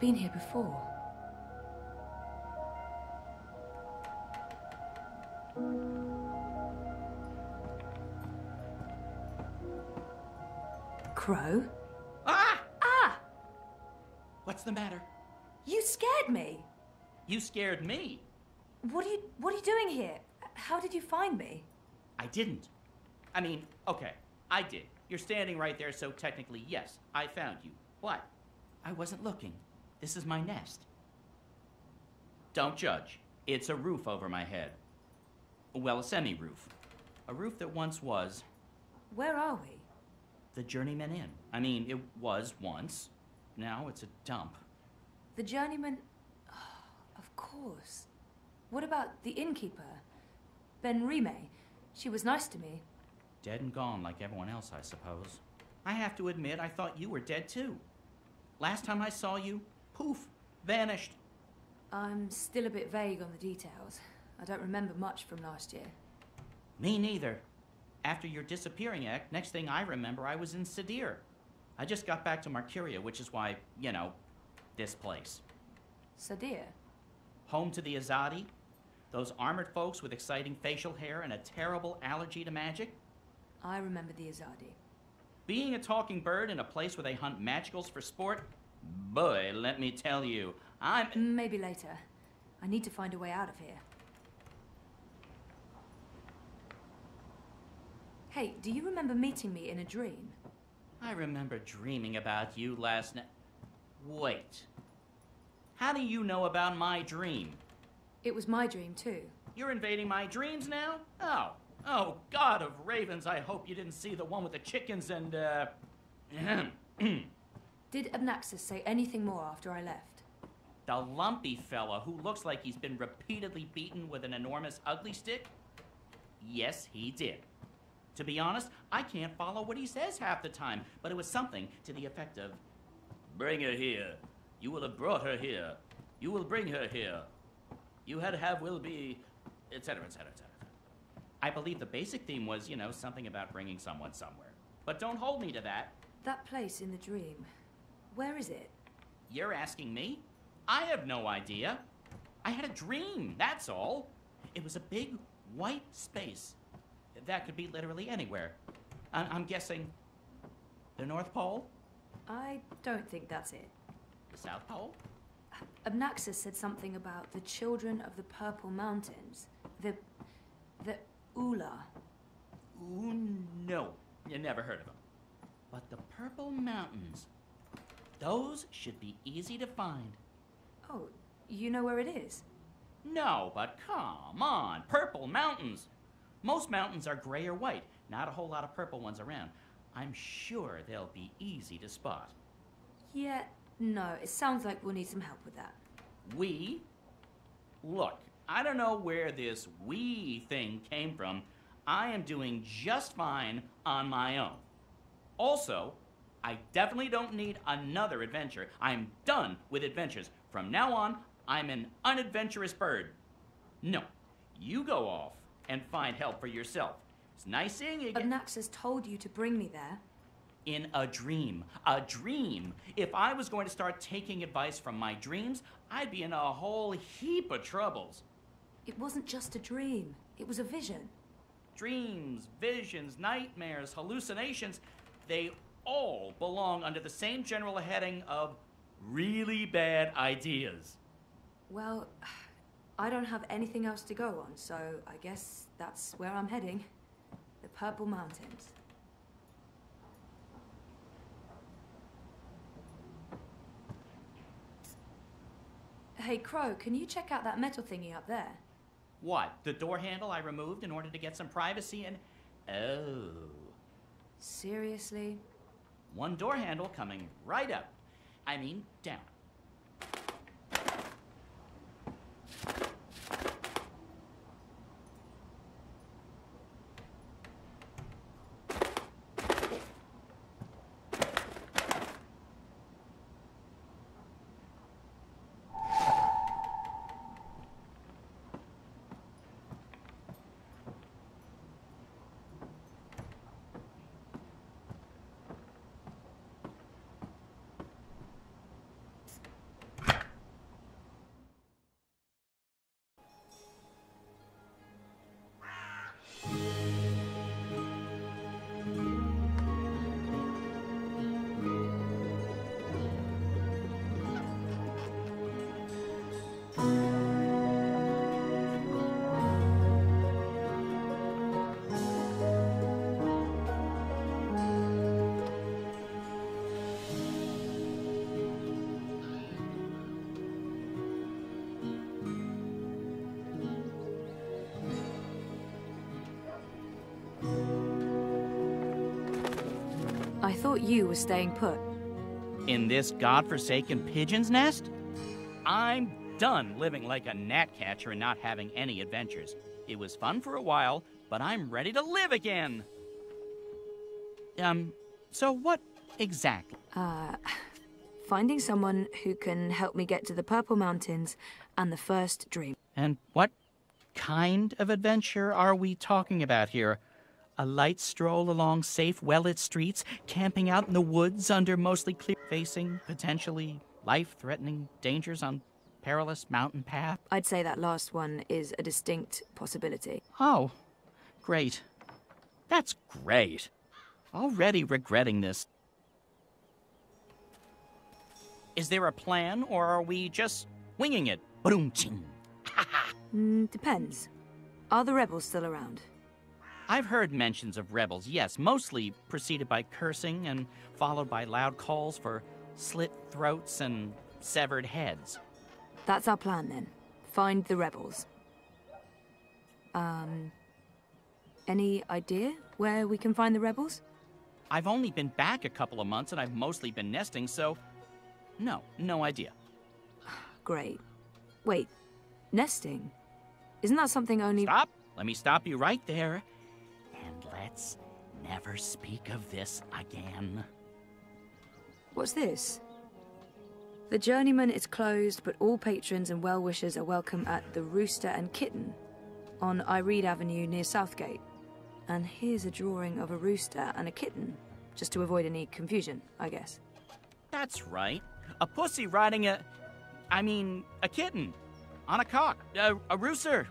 been here before. Crow? Ah! Ah! What's the matter? You scared me! You scared me. What are you doing here? How did you find me? I didn't. I mean, okay, I did. You're standing right there, so technically, yes, I found you. But I wasn't looking. This is my nest. Don't judge. It's a roof over my head. Well, a semi-roof. A roof that once was... Where are we? the Journeyman Inn. I mean, it was once. Now it's a dump. The Journeyman... Oh, of course. What about the innkeeper? Ben Rime. She was nice to me. Dead and gone like everyone else, I suppose. I have to admit, I thought you were dead too. Last time I saw you, poof, vanished. I'm still a bit vague on the details. I don't remember much from last year. Me neither. After your disappearing act, next thing I remember, I was in Sadir. I just got back to Marcuria, which is why, you know, this place. Sadir? Home to the Azadi, those armored folks with exciting facial hair and a terrible allergy to magic. I remember the Azadi. Being a talking bird in a place where they hunt magicals for sport, boy, let me tell you, Maybe later. I need to find a way out of here. Hey, do you remember meeting me in a dream? I remember dreaming about you last night. Wait. How do you know about my dream? It was my dream, too. You're invading my dreams now? Oh, God of ravens, I hope you didn't see the one with the chickens and, Did Abnaxis say anything more after I left? The lumpy fella who looks like he's been repeatedly beaten with an enormous ugly stick? Yes, he did. To be honest, I can't follow what he says half the time, but it was something to the effect of, "Bring her here. You will have brought her here. You will bring her here. You had have will be," etc., etc., etc. I believe the basic theme was, you know, something about bringing someone somewhere. But don't hold me to that. That place in the dream. Where is it? You're asking me? I have no idea. I had a dream, that's all. It was a big white space. That could be literally anywhere. I'm guessing the North Pole? I don't think that's it. The South Pole? Abnaxis said something about the children of the Purple Mountains. The Ula. Ooh, no. You never heard of them. But the Purple Mountains, those should be easy to find. Oh, you know where it is? No, but come on. Purple Mountains. Most mountains are gray or white. Not a whole lot of purple ones around. I'm sure they'll be easy to spot. Yeah, no, it sounds like we'll need some help with that. We? Look, I don't know where this we thing came from. I am doing just fine on my own. Also, I definitely don't need another adventure. I'm done with adventures. From now on, I'm an unadventurous bird. No, you go off and find help for yourself. It's nice seeing you again. Abnaxis told you to bring me there. In a dream. A dream. If I was going to start taking advice from my dreams, I'd be in a whole heap of troubles. It wasn't just a dream. It was a vision. Dreams, visions, nightmares, hallucinations, they all belong under the same general heading of really bad ideas. Well, I don't have anything else to go on, so I guess that's where I'm heading. The Purple Mountains. Hey, Crow, can you check out that metal thingy up there? What? The door handle I removed in order to get some privacy and... Oh. Seriously? One door handle coming right up. I mean, down. thought you were staying put. In this godforsaken pigeon's nest? I'm done living like a gnatcatcher and not having any adventures. It was fun for a while, but I'm ready to live again. So what exactly? Finding someone who can help me get to the Purple Mountains and the first dream. And what kind of adventure are we talking about here? A light stroll along safe, well-lit streets, camping out in the woods under mostly clear, facing potentially life-threatening dangers on perilous mountain path? I'd say that last one is a distinct possibility. Oh, great. That's great. Already regretting this. Is there a plan, or are we just winging it? Boom, ching. Depends. Are the rebels still around? I've heard mentions of rebels, yes, mostly preceded by cursing and followed by loud calls for slit throats and severed heads. That's our plan, then. Find the rebels. Any idea where we can find the rebels? I've only been back a couple of months and I've mostly been nesting, so no idea. Great. Wait, nesting? Isn't that something only— Stop! Let me stop you right there. And let's never speak of this again. What's this? The Journeyman is closed, but all patrons and well-wishers are welcome at the Rooster and Kitten on Iread Avenue near Southgate. And here's a drawing of a rooster and a kitten, just to avoid any confusion, I guess. That's right. A pussy riding a kitten. On a cock. A rooster.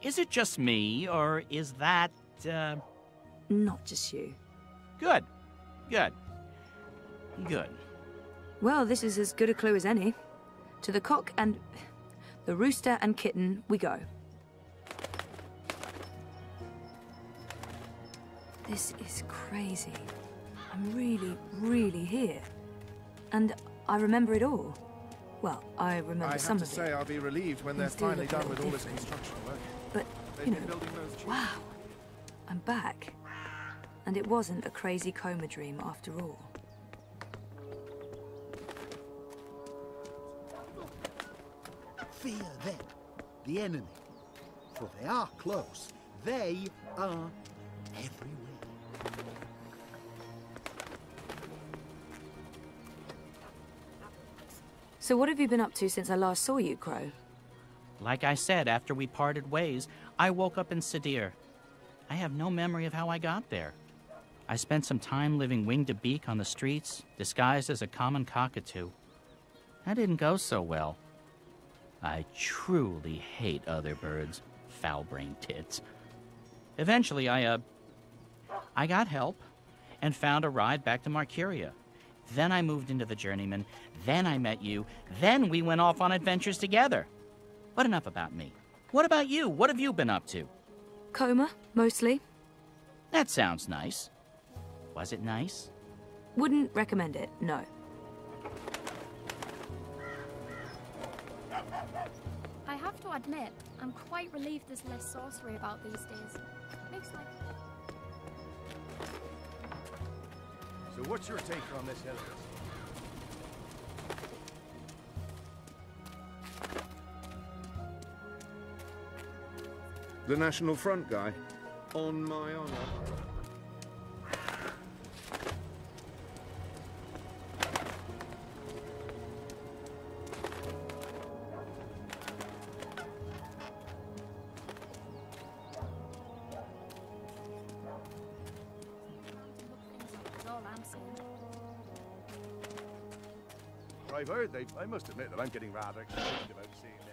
Is it just me, or is that, Not just you. Good. Well, this is as good a clue as any. To the cock and the rooster and kitten we go. This is crazy. I'm really here. And I remember it all. Well, I remember some of it. I have to say, I'll be relieved when they're finally done with all this construction work. But, you know, wow, I'm back. And it wasn't a crazy coma dream after all. Fear them, the enemy. For they are close. They are everywhere. So what have you been up to since I last saw you, Crow? Like I said, after we parted ways, I woke up in Sadir. I have no memory of how I got there. I spent some time living wing to beak on the streets, disguised as a common cockatoo. That didn't go so well. I truly hate other birds, foul-brained tits. Eventually, I got help and found a ride back to Marcuria. Then I moved into the Journeyman, then I met you, then we went off on adventures together. But enough about me. What about you? What have you been up to? Coma, mostly. That sounds nice. Was it nice? Wouldn't recommend it, no. I have to admit, I'm quite relieved there's less sorcery about these days. Makes life... So what's your take on this, Elvis? The National Front guy? On my honor. I've heard I must admit that I'm getting rather excited about seeing that.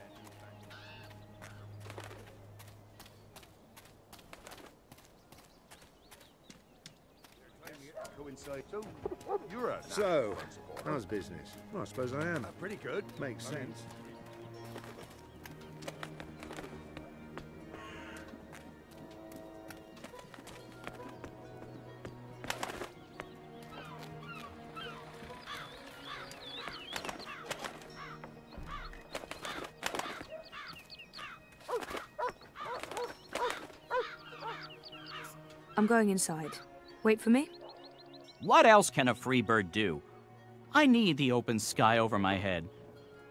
So, how's business? Well, I suppose I am. Pretty good. Makes sense. I'm going inside. Wait for me? What else can a free bird do? I need the open sky over my head.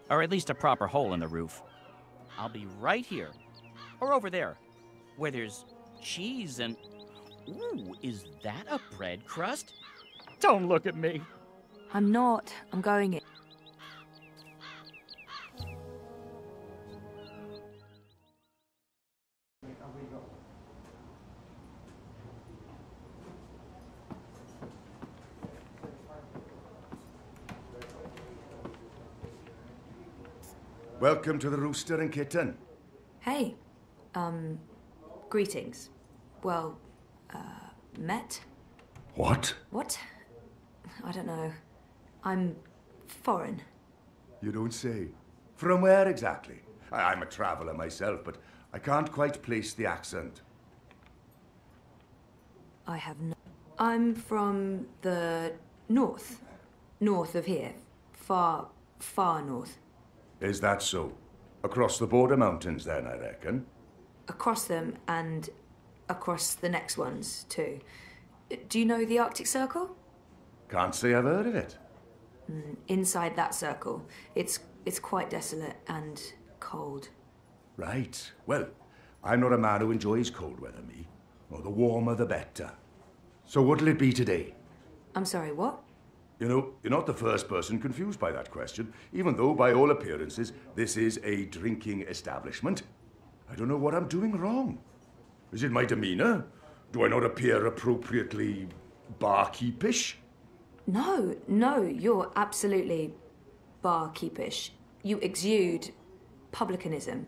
Or at least a proper hole in the roof. I'll be right here. Or over there. Where there's cheese and... Ooh, is that a bread crust? Don't look at me. I'm not. I'm going in. Welcome to the Rooster and Kitten. Hey. Greetings. Well, met? What? What? I don't know. I'm foreign. You don't say. From where exactly? I'm a traveller myself, but I can't quite place the accent. I have no... I'm from the north. North of here. Far, far north. Is that so? Across the border mountains then, I reckon? Across them and across the next ones, too. Do you know the Arctic Circle? Can't say I've heard of it. Inside that circle, it's quite desolate and cold. Right. Well, I'm not a man who enjoys cold weather, me. Well, the warmer the better. So what'll it be today? I'm sorry, what? You know, you're not the first person confused by that question, even though, by all appearances, this is a drinking establishment. I don't know what I'm doing wrong. Is it my demeanour? Do I not appear appropriately barkeepish? No, you're absolutely barkeepish. You exude publicanism.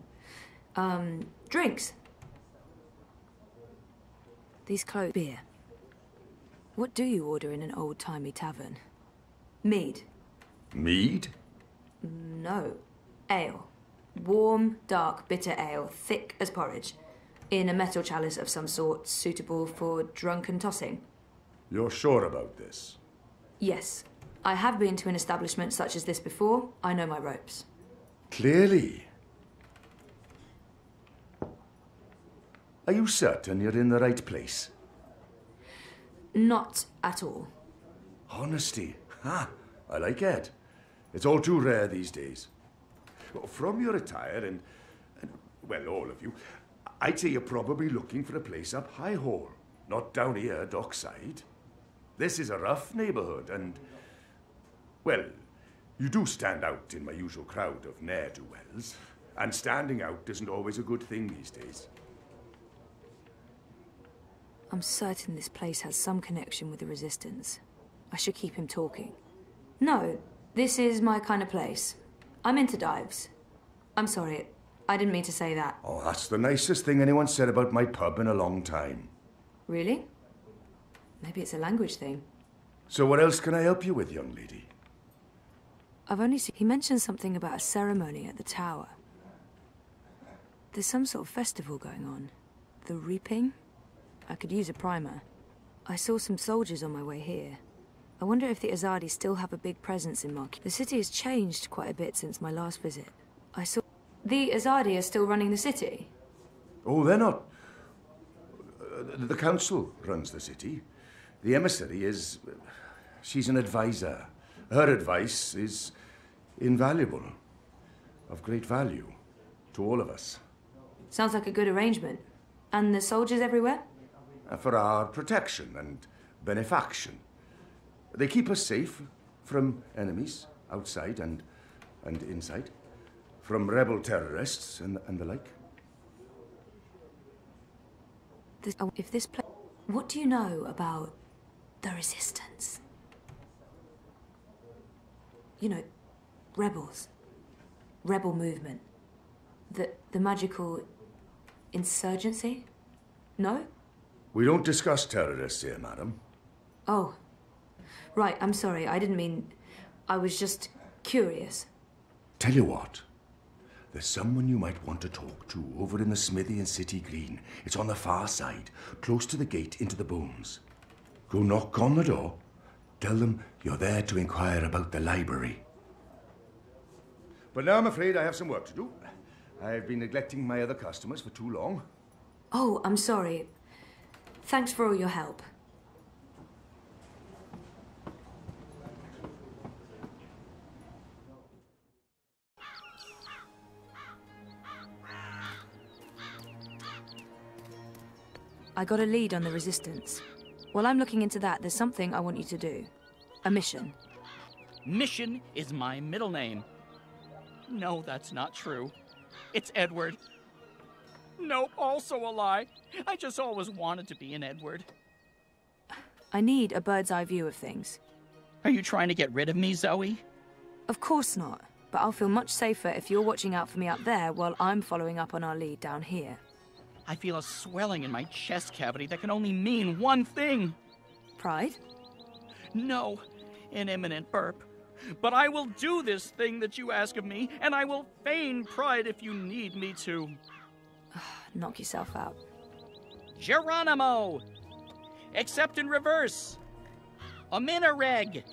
Drinks. These clothes... Beer. What do you order in an old-timey tavern? Mead. Mead? No. Ale. Warm, dark, bitter ale, thick as porridge. In a metal chalice of some sort, suitable for drunken tossing. You're sure about this? Yes. I have been to an establishment such as this before. I know my ropes. Clearly. Are you certain you're in the right place? Not at all. Honesty. Ha! I like it. It's all too rare these days. From your attire and, well, all of you, I'd say you're probably looking for a place up High Hall, not down here, dockside. This is a rough neighbourhood and, well, you do stand out in my usual crowd of ne'er-do-wells, and standing out isn't always a good thing these days. I'm certain this place has some connection with the Resistance. I should keep him talking. No, this is my kind of place. I'm into dives. I'm sorry, I didn't mean to say that. Oh, that's the nicest thing anyone said about my pub in a long time. Really? Maybe it's a language thing. So what else can I help you with, young lady? I've only seen... He mentioned something about a ceremony at the tower. There's some sort of festival going on. The Reaping? I could use a primer. I saw some soldiers on my way here. I wonder if the Azadi still have a big presence in Marcuria. The city has changed quite a bit since my last visit. I saw... The Azadi are still running the city? Oh, they're not. The council runs the city. The emissary is... she's an advisor. Her advice is invaluable. Of great value to all of us. Sounds like a good arrangement. And the soldiers everywhere? For our protection and benefaction. They keep us safe from enemies outside and inside. From rebel terrorists and the like. If this place... What do you know about the Resistance? You know, rebels. Rebel movement. The magical insurgency? No? We don't discuss terrorists here, madam. Oh. Right, I'm sorry. I didn't mean... I was just curious. Tell you what. There's someone you might want to talk to over in the smithy in City Green. It's on the far side, close to the gate into the booms. Go knock on the door. Tell them you're there to inquire about the library. But now I'm afraid I have some work to do. I've been neglecting my other customers for too long. Oh, I'm sorry. Thanks for all your help. I got a lead on the Resistance. While I'm looking into that, there's something I want you to do. A mission. Mission is my middle name. No, that's not true. It's Edward. Nope, also a lie. I just always wanted to be an Edward. I need a bird's eye view of things. Are you trying to get rid of me, Zoe? Of course not, but I'll feel much safer if you're watching out for me up there while I'm following up on our lead down here. I feel a swelling in my chest cavity that can only mean one thing. Pride? No, an imminent burp. But I will do this thing that you ask of me, and I will feign pride if you need me to. Knock yourself out. Geronimo! Except in reverse. A minareg.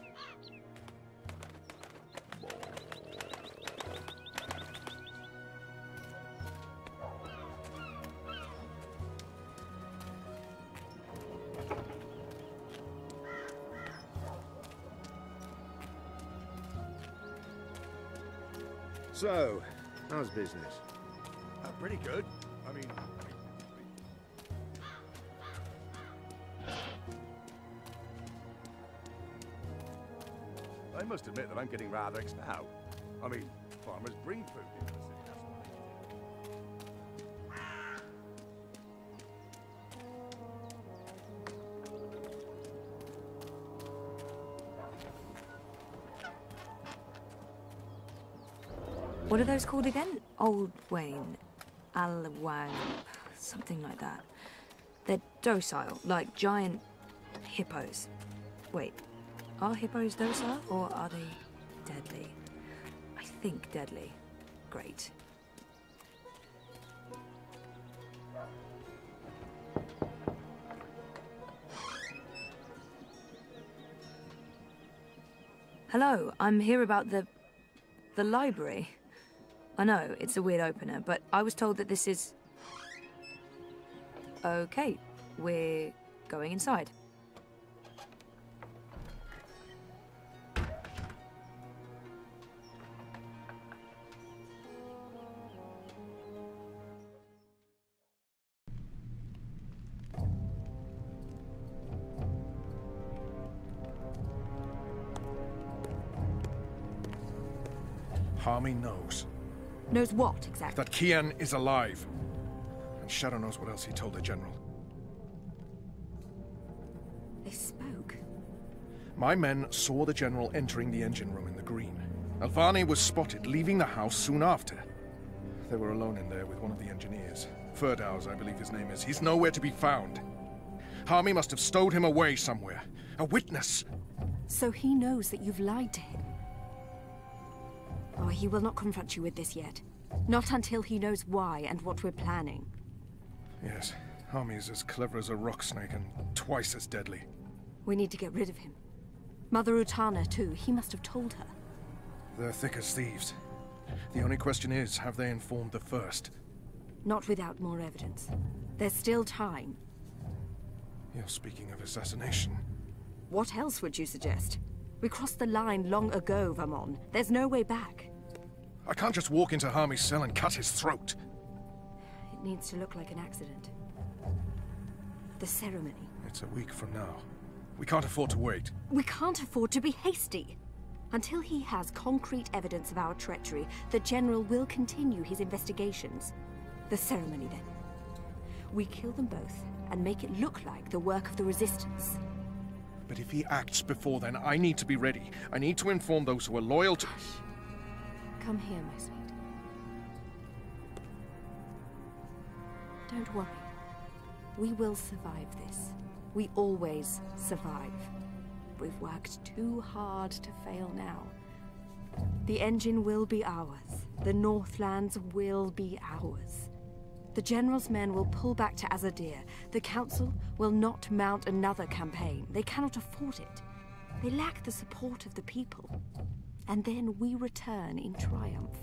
So, how's business? Pretty good. I mean... I must admit that I'm getting rather now. I mean, farmers bring food into the city. What are those called again? Old Wayne. Alwang. Something like that. They're docile, like giant hippos. Wait, are hippos docile or are they deadly? I think deadly. Great. Hello, I'm here about the library. I know, it's a weird opener, but I was told that this is... Okay, we're going inside. Harmy knows. Knows what, exactly? That Kian is alive. And Shadow knows what else he told the General. They spoke. My men saw the General entering the engine room in the green. Alvani was spotted leaving the house soon after. They were alone in there with one of the engineers. Ferdows, I believe his name is. He's nowhere to be found. Harmy must have stowed him away somewhere. A witness! So he knows that you've lied to him? Oh, he will not confront you with this yet. Not until he knows why and what we're planning. Yes, Harmy is as clever as a rock snake and twice as deadly. We need to get rid of him. Mother Utana, too. He must have told her. They're thick as thieves. The only question is, have they informed the first? Not without more evidence. There's still time. You're speaking of assassination. What else would you suggest? We crossed the line long ago, Vamon. There's no way back. I can't just walk into Harmy's cell and cut his throat. It needs to look like an accident. The ceremony. It's a week from now. We can't afford to wait. We can't afford to be hasty. Until he has concrete evidence of our treachery, the General will continue his investigations. The ceremony, then. We kill them both and make it look like the work of the Resistance. But if he acts before then, I need to be ready. I need to inform those who are loyal to... Hush. Come here, my sweet. Don't worry. We will survive this. We always survive. We've worked too hard to fail now. The engine will be ours. The Northlands will be ours. The General's men will pull back to Azadir. The Council will not mount another campaign. They cannot afford it. They lack the support of the people. And then we return in triumph,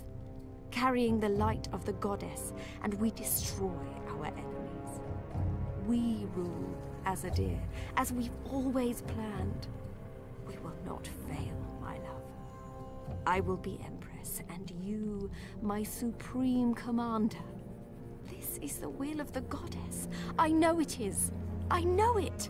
carrying the light of the goddess, and we destroy our enemies. We rule Azadir, as we've always planned. We will not fail, my love. I will be Empress, and you, my supreme commander. This This is the will of the goddess. I know it is. I know it.